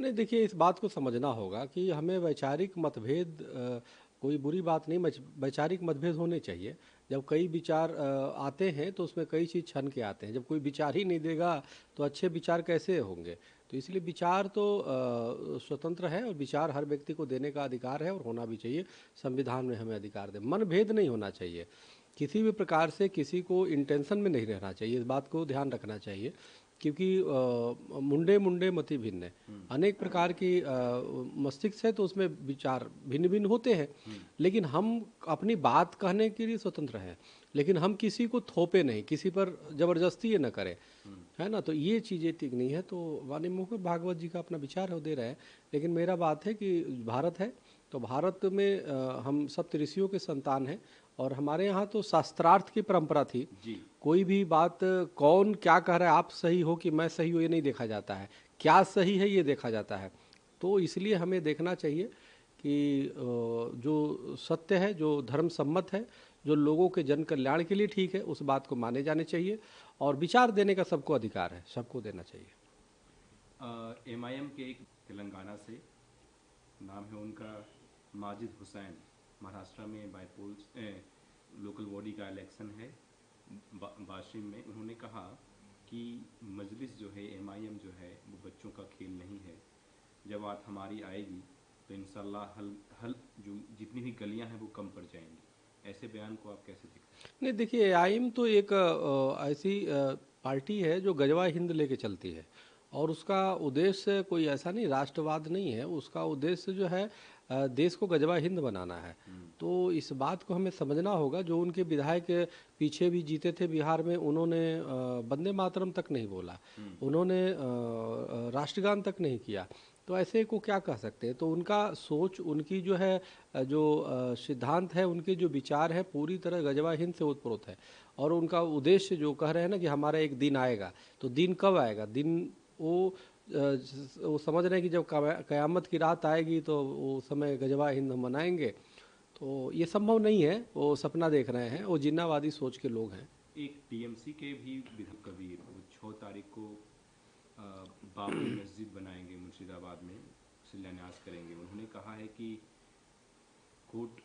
नहीं, देखिए इस बात को समझना होगा कि हमें वैचारिक मतभेद कोई बुरी बात नहीं, वैचारिक मतभेद होने चाहिए। जब कई विचार आते हैं तो उसमें कई चीज़ छन के आते हैं। जब कोई विचार ही नहीं देगा तो अच्छे विचार कैसे होंगे? तो इसलिए विचार तो स्वतंत्र है और विचार हर व्यक्ति को देने का अधिकार है और होना भी चाहिए। संविधान में हमें अधिकार दे, मनभेद नहीं होना चाहिए। किसी भी प्रकार से किसी को इंटेंशन में नहीं रहना चाहिए, इस बात को ध्यान रखना चाहिए। क्योंकि मुंडे मुंडे मति भिन्न है, अनेक प्रकार की मस्तिष्क है तो उसमें विचार भिन्न भिन्न होते हैं। लेकिन हम अपनी बात कहने के लिए स्वतंत्र हैं, लेकिन हम किसी को थोपे नहीं, किसी पर जबरदस्ती ये न करें, है ना। तो ये चीज़ें ठीक नहीं है। तो वाणी मोहन भागवत जी का अपना विचार है वो दे रहे हैं, लेकिन मेरा बात है कि भारत है तो भारत में हम सप्त ऋषियों के संतान हैं और हमारे यहाँ तो शास्त्रार्थ की परंपरा थी। जी। कोई भी बात कौन क्या कह रहा है, आप सही हो कि मैं सही हूँ, ये नहीं देखा जाता है, क्या सही है ये देखा जाता है। तो इसलिए हमें देखना चाहिए कि जो सत्य है, जो धर्म सम्मत है, जो लोगों के जन कल्याण के लिए ठीक है, उस बात को माने जाने चाहिए और विचार देने का सबको अधिकार है, सबको देना चाहिए। एमआईएम के एक तेलंगाना से नाम है उनका माजिद हुसैन, महाराष्ट्र में बाईपोल्स लोकल बॉडी का इलेक्शन है वाशिम में। उन्होंने कहा कि मजलिस जो है, एमआईएम जो है, वो बच्चों का खेल नहीं है। जब बात हमारी आएगी तो इंशाल्लाह हल हल जो जितनी भी गलियां हैं वो कम पड़ जाएंगी। ऐसे बयान को आप कैसे देखते हैं? नहीं, देखिए आइम तो एक ऐसी पार्टी है जो गजवा हिंद लेके चलती है और उसका उद्देश्य कोई ऐसा नहीं, राष्ट्रवाद नहीं है। उसका उद्देश्य जो है देश को गजवा हिंद बनाना है। तो इस बात को हमें समझना होगा। जो उनके विधायक पीछे भी जीते थे बिहार में, उन्होंने वंदे मातरम तक नहीं बोला, उन्होंने राष्ट्रगान तक नहीं किया। तो ऐसे को क्या कह सकते हैं? तो उनका सोच, उनकी जो है जो सिद्धांत है, उनके जो विचार है पूरी तरह गजवा हिंद से ओतप्रोत है। और उनका उद्देश्य जो कह रहे हैं ना कि हमारा एक दिन आएगा, तो दिन कब आएगा? दिन वो समझ रहे हैं कि जब क़यामत की रात आएगी तो वो समय गजवा हिंद हम मनाएंगे। तो ये संभव नहीं है, वो सपना देख रहे हैं, वो जिन्नावादी सोच के लोग हैं। एक टीएमसी के भी विधायक कबीर, वो 6 तारीख को बाबरी मस्जिद बनाएंगे मुर्शिदाबाद में, शिलान्यास करेंगे। उन्होंने कहा है कि कोर्ट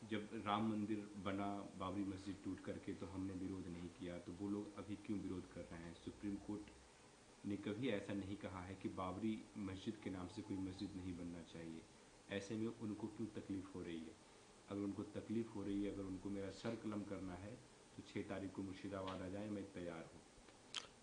जब राम मंदिर बना, बाबरी मस्जिद टूट करके, तो हमने विरोध नहीं किया, तो वो लोग अभी क्यों विरोध कर रहे हैं? सुप्रीम कोर्ट ने कभी ऐसा नहीं कहा है कि बाबरी मस्जिद के नाम से कोई मस्जिद नहीं बनना चाहिए। ऐसे में उनको क्यों तकलीफ़ हो रही है? अगर उनको तकलीफ़ हो रही है, अगर उनको मेरा सर कलम करना है, तो 6 तारीख को मुर्शिदाबाद आ जाए, मैं तैयार हूँ।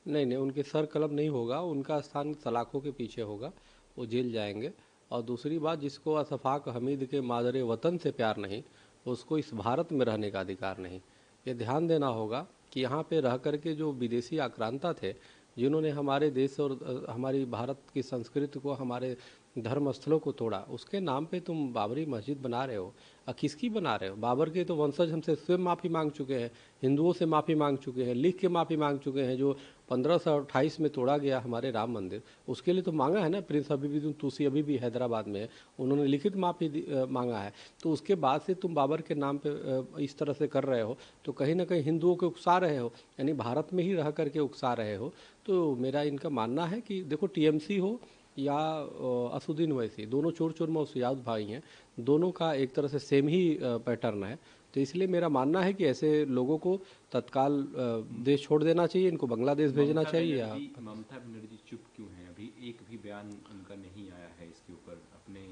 नहीं नहीं, उनके सर कलम नहीं होगा, उनका स्थान सलाखों के पीछे होगा, वो जेल जाएंगे। और दूसरी बात, जिसको अशफाक हमीद के मादरे वतन से प्यार नहीं, उसको इस भारत में रहने का अधिकार नहीं। ये ध्यान देना होगा कि यहाँ पे रह करके जो विदेशी आक्रांता थे, जिन्होंने हमारे देश और हमारी भारत की संस्कृति को, हमारे धर्म स्थलों को तोड़ा, उसके नाम पे तुम बाबरी मस्जिद बना रहे हो। किसकी बना रहे हो? बाबर के तो वंशज हमसे स्वयं माफ़ी मांग चुके हैं, हिंदुओं से माफ़ी मांग चुके हैं, लिख के माफ़ी मांग चुके हैं। जो 1528 में तोड़ा गया हमारे राम मंदिर, उसके लिए तो मांगा है ना। प्रिंस अभी भी तुसी अभी भी हैदराबाद में है, उन्होंने लिखित माफ़ी मांगा है। तो उसके बाद से तुम बाबर के नाम पे इस तरह से कर रहे हो, तो कहीं ना कहीं हिंदुओं को उकसा रहे हो, यानी भारत में ही रह करके उकसा रहे हो। तो मेरा इनका मानना है कि देखो, टीएमसी हो या असुद्दीन ओवैसी, दोनों चोर चोर मौसूयाद भाई हैं, दोनों का एक तरह से सेम ही पैटर्न है। तो इसलिए मेरा मानना है कि ऐसे लोगों को तत्काल देश छोड़ देना चाहिए, इनको बांग्लादेश भेजना चाहिए। या ममता बनर्जी चुप क्यों हैं? अभी एक भी बयान उनका नहीं आया है इसके ऊपर। अपने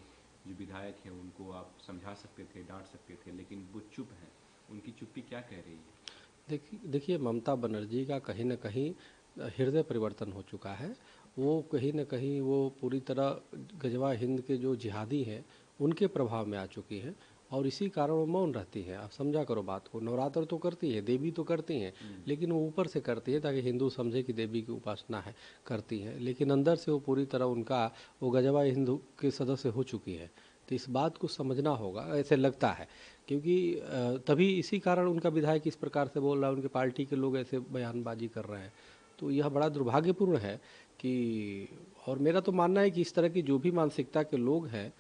जो विधायक हैं उनको आप समझा सकते थे, डांट सकते थे, लेकिन वो चुप हैं। उनकी चुप्पी क्या कह रही है? देखिए ममता बनर्जी का कहीं ना कहीं हृदय परिवर्तन हो चुका है। वो कहीं ना कहीं वो पूरी तरह गजवा हिंद के जो जिहादी हैं उनके प्रभाव में आ चुकी हैं और इसी कारण वो मौन रहती है। आप समझा करो बात को। नवरात्र तो करती है, देवी तो करती हैं, लेकिन वो ऊपर से करती है ताकि हिंदू समझे कि देवी की उपासना है, करती हैं, लेकिन अंदर से वो पूरी तरह उनका वो गजवा हिंदू के सदस्य हो चुकी है। तो इस बात को समझना होगा, ऐसे लगता है, क्योंकि तभी इसी कारण उनका विधायक इस प्रकार से बोल रहा है, उनके पार्टी के लोग ऐसे बयानबाजी कर रहे हैं। तो यह बड़ा दुर्भाग्यपूर्ण है कि, और मेरा तो मानना है कि इस तरह की जो भी मानसिकता के लोग हैं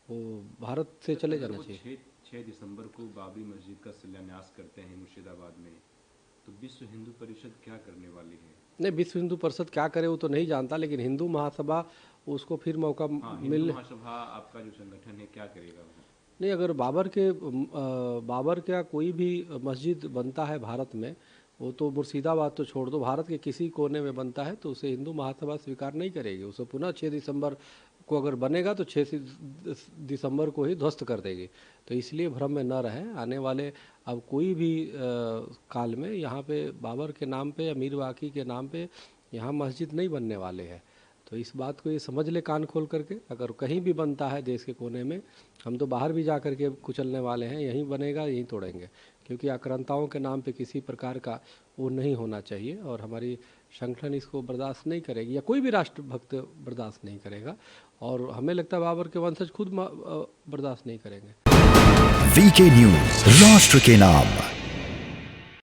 वो भारत से सर, चले अगर जाना वो चाहिए। 6 दिसंबर को बाबरी मस्जिद का शिलान्यास करते हैं मुर्शिदाबाद में, तो विश्व हिंदू परिषद क्या करने वाली है? नहीं, विश्व हिंदू परिषद क्या करे वो तो नहीं जानता, लेकिन हिंदू महासभा उसको फिर मौका हाँ, हिंदू मिल महासभा आपका जो संगठन है क्या करेगा वो? नहीं, अगर बाबर का कोई भी मस्जिद बनता है भारत में, वो तो मुर्शिदाबाद तो छोड़ दो, भारत के किसी कोने में बनता है तो उसे हिंदू महासभा स्वीकार नहीं करेगी। उसे पुनः 6 दिसंबर को अगर बनेगा तो 6 दिसंबर को ही ध्वस्त कर देगी। तो इसलिए भ्रम में न रहें। आने वाले अब कोई भी काल में यहाँ पे बाबर के नाम पे या मीर वाकी के नाम पे यहाँ मस्जिद नहीं बनने वाले हैं। तो इस बात को ये समझ ले कान खोल करके, अगर कहीं भी बनता है देश के कोने में, हम तो बाहर भी जा कर के कुचलने वाले हैं, यहीं बनेगा यहीं तोड़ेंगे, क्योंकि आक्रांताओं के नाम पे किसी प्रकार का वो नहीं होना चाहिए और हमारी संगठन इसको बर्दाश्त नहीं करेगी या कोई भी राष्ट्रभक्त बर्दाश्त नहीं करेगा। और हमें लगता है बाबर के वंशज खुद बर्दाश्त नहीं करेंगे। वीके न्यूज, राष्ट्र के नाम।